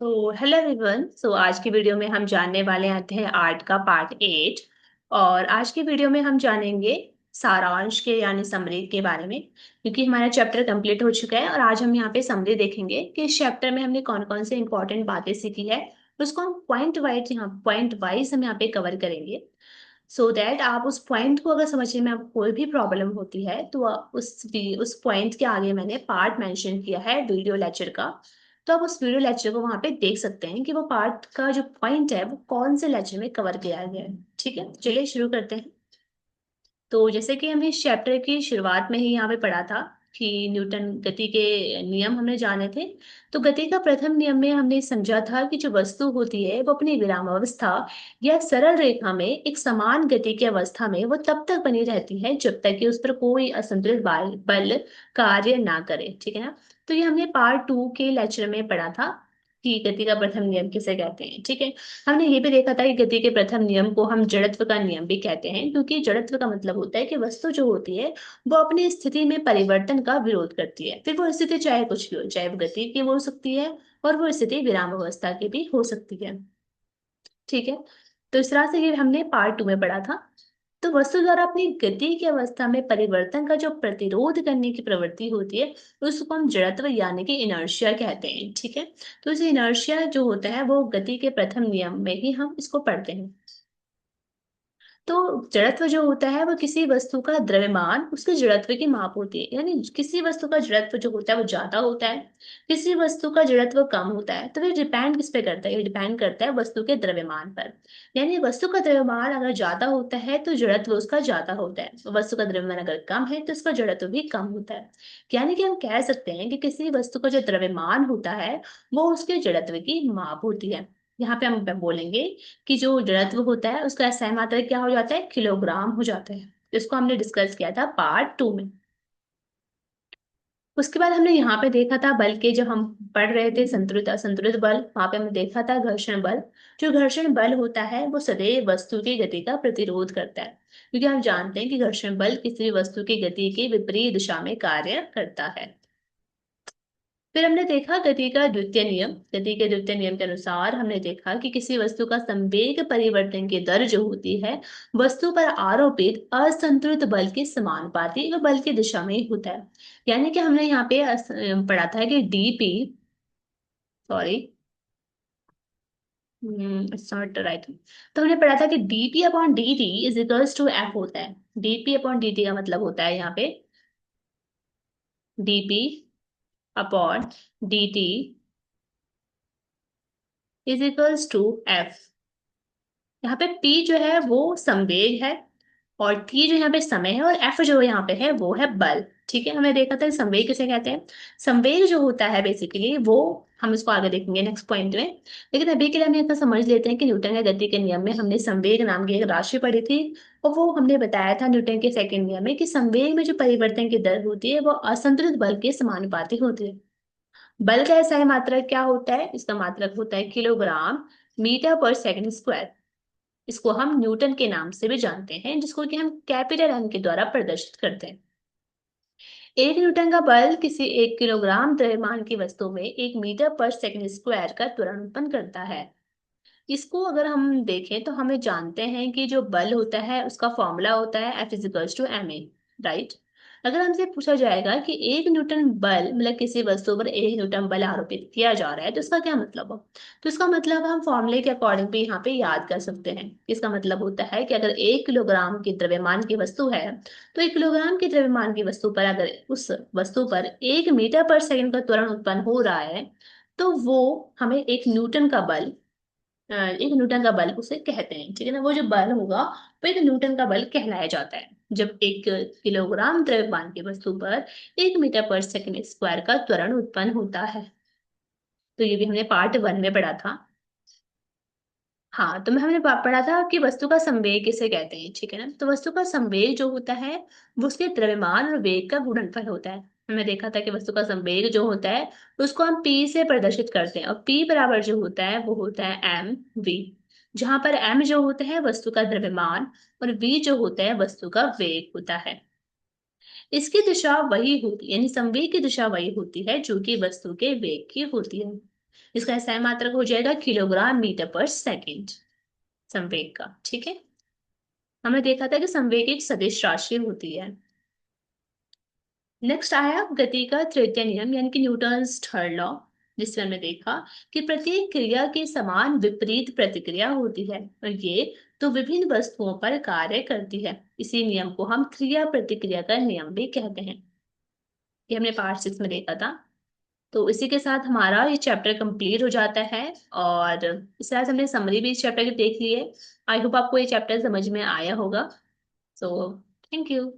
तो hello everyone. आज की वीडियो में हम जानने वाले हैं आर्ट का पार्ट 8। और आज की वीडियो में हम जानेंगे सारांश के यानी समरी के बारे में, क्योंकि हमारा चैप्टर कंप्लीट हो चुका है। और आज हम यहाँ पे समरी देखेंगे कि इस चैप्टर में हमने कौन कौन से इंपॉर्टेंट बातें सीखी है। उसको हम पॉइंट वाइज हम यहाँ पे कवर करेंगे, सो दैट आप उस पॉइंट को अगर समझने में आपको कोई भी प्रॉब्लम होती है तो उस पॉइंट के आगे मैंने पार्ट मेंशन किया है वीडियो लेक्चर का। तो आप उस वीडियो लेक्चर को वहां पे देख सकते हैं कि वो पार्ट का जो पॉइंट है वो कौन से लेक्चर में कवर किया गया है। ठीक है, चलिए शुरू करते हैं। तो जैसे कि हमने इस चैप्टर की शुरुआत में ही यहाँ पे पढ़ा था कि न्यूटन गति के नियम हमने जाने थे। तो गति का प्रथम नियम में हमने समझा था कि जो वस्तु होती है वो अपनी विरामावस्था या सरल रेखा में एक समान गति की अवस्था में वो तब तक बनी रहती है जब तक कि उस पर कोई असंतुलित बल कार्य ना करे। ठीक है ना। तो ये हमने पार्ट 2 के लेक्चर में पढ़ा था कि गति का प्रथम नियम किसे कहते हैं। ठीक है। हमने ये भी देखा था कि गति के प्रथम नियम को हम जड़त्व का नियम भी कहते हैं, क्योंकि जड़त्व का मतलब होता है कि वस्तु जो होती है वो अपनी स्थिति में परिवर्तन का विरोध करती है। फिर वो स्थिति चाहे कुछ भी हो, चाहे वो गति की हो सकती है और वो स्थिति विराम अवस्था की भी हो सकती है। ठीक है। तो इस तरह से ये हमने पार्ट 2 में पढ़ा था। तो वस्तु द्वारा अपनी गति की अवस्था में परिवर्तन का जो प्रतिरोध करने की प्रवृत्ति होती है उसको हम जड़त्व यानी कि इनर्शिया कहते हैं। ठीक है। तो इस इनर्शिया जो होता है वो गति के प्रथम नियम में ही हम इसको पढ़ते हैं। तो जड़त्व जो होता है वो किसी वस्तु का द्रव्यमान उसके जड़त्व की माप होती है, यानी किसी वस्तु का जड़त्व जो होता है वो ज्यादा होता है, किसी वस्तु का जड़त्व कम होता है। तो फिर डिपेंड किस पे करता है? ये डिपेंड करता है वस्तु के द्रव्यमान पर। यानी वस्तु का द्रव्यमान अगर ज्यादा होता है तो जड़त्व उसका ज्यादा होता है, वस्तु का द्रव्यमान अगर कम है तो उसका जड़त्व भी कम होता है। यानी कि हम कह सकते हैं कि किसी वस्तु का जो द्रव्यमान होता है वो उसके जड़त्व की माप होती है। यहाँ पे हम बोलेंगे कि जो जड़त्व होता है उसका SI मात्रक क्या हो जाता है? किलोग्राम हो जाता है। इसको हमने डिस्कस किया था पार्ट 2 में। उसके बाद हमने यहाँ पे देखा था बल के, जब हम पढ़ रहे थे संतुलित असंतुलित बल, वहां पे हमने देखा था घर्षण बल। जो घर्षण बल होता है वो सदैव वस्तु की गति का प्रतिरोध करता है, क्योंकि हम जानते हैं कि घर्षण बल किसी भी वस्तु की गति के विपरीत दिशा में कार्य करता है। फिर हमने देखा गति का द्वितीय नियम। गति के द्वितीय नियम के अनुसार हमने देखा कि किसी वस्तु का संवेग परिवर्तन की दर जो होती है वस्तु पर आरोपित असंतुलित बल के समानुपाती व बल की दिशा में होता है। यानी कि हमने यहाँ पे पढ़ा था कि DP, sorry, it's not right. तो हमने पढ़ा था कि DP upon dt is equals to F होता है। डीपी अपॉन dt का मतलब होता है यहाँ पे DP upon dt is equals to F. यहाँ पे P जो है वो संवेग है और T जो यहाँ पे समय है और F जो यहाँ पे है वो है बल। ठीक है। हमने देखा था कि संवेग किसे कहते हैं। संवेग जो होता है बेसिकली वो हम इसको आगे देखेंगे नेक्स्ट पॉइंट में। लेकिन अभी के लिए हम इतना समझ लेते हैं कि न्यूटन के गति के नियम में हमने संवेग नाम की एक राशि पढ़ी थी। और वो हमने बताया था न्यूटन के सेकंड नियम में कि संवेग में जो परिवर्तन की दर होती है वो असंतुलित बल के समानुपाती होती है। बल का SI मात्रक क्या होता है? इसका मात्रक होता है किलोग्राम मीटर पर सेकंड स्क्वायर। इसको हम न्यूटन के नाम से भी जानते हैं, जिसको कि हम कैपिटल एन के द्वारा प्रदर्शित करते हैं। एक न्यूटन का बल किसी 1 किलोग्राम द्रव्यमान की वस्तु में 1 मीटर पर सेकंड स्क्वायर का त्वरण उत्पन्न करता है। इसको अगर हम देखें तो हमें जानते हैं कि जो बल होता है उसका फॉर्मूला होता है F=ma, राइट। अगर हमसे पूछा जाएगा कि 1 न्यूटन बल मतलब किसी वस्तु पर 1 न्यूटन बल आरोपित किया जा रहा है तो इसका क्या मतलब हो? तो इसका मतलब हम फॉर्मूले के अकॉर्डिंग भी यहाँ पे याद कर सकते हैं। इसका मतलब होता है कि अगर 1 किलोग्राम की द्रव्यमान की वस्तु है तो 1 किलोग्राम की द्रव्यमान की वस्तु पर अगर उस वस्तु पर 1 मीटर पर सेकंड का त्वरण उत्पन्न हो रहा है तो वो हमें 1 न्यूटन का बल उसे कहते हैं। ठीक है ना। वो जो बल होगा वो 1 न्यूटन का बल कहलाया जाता है जब 1 किलोग्राम द्रव्यमान की वस्तु पर 1 मीटर पर सेकंड स्क्वायर का त्वरण उत्पन्न होता है। तो ये भी हमने पार्ट 1 में पढ़ा था। हाँ, तो हमने पढ़ा था कि वस्तु का संवेग किसे कहते हैं। ठीक है ना। तो वस्तु का संवेग जो होता है वो उसके द्रव्यमान और वेग का गुणनफल होता है। हमने देखा था कि वस्तु का संवेग जो होता है उसको हम P से प्रदर्शित करते हैं और P बराबर जो होता है वो होता है mv, जहां पर m जो होता है वस्तु का द्रव्यमान और v जो होता है वस्तु का वेग होता है। इसकी दिशा वही होती है, यानी संवेग की दिशा वही होती है जो कि वस्तु के वेग की होती है। इसका SI मात्रक हो जाएगा किलोग्राम मीटर पर सेकेंड संवेग का। ठीक है, हमने देखा था कि संवेग एक सदिश राशि होती है। नेक्स्ट आया गति का तृतीय नियम यानी कि न्यूटन्स थर्ड लॉ, जिसमें हमने देखा कि प्रत्येक क्रिया की समान विपरीत प्रतिक्रिया होती है और ये तो विभिन्न वस्तुओं पर कार्य करती है। इसी नियम को हम क्रिया प्रतिक्रिया का नियम भी कहते हैं। ये हमने पार्ट 6 में देखा था। तो इसी के साथ हमारा ये चैप्टर कंप्लीट हो जाता है और इस तरह से हमने समरी भी इस चैप्टर की देख ली है। आई होप आपको ये चैप्टर समझ में आया होगा। So thank you.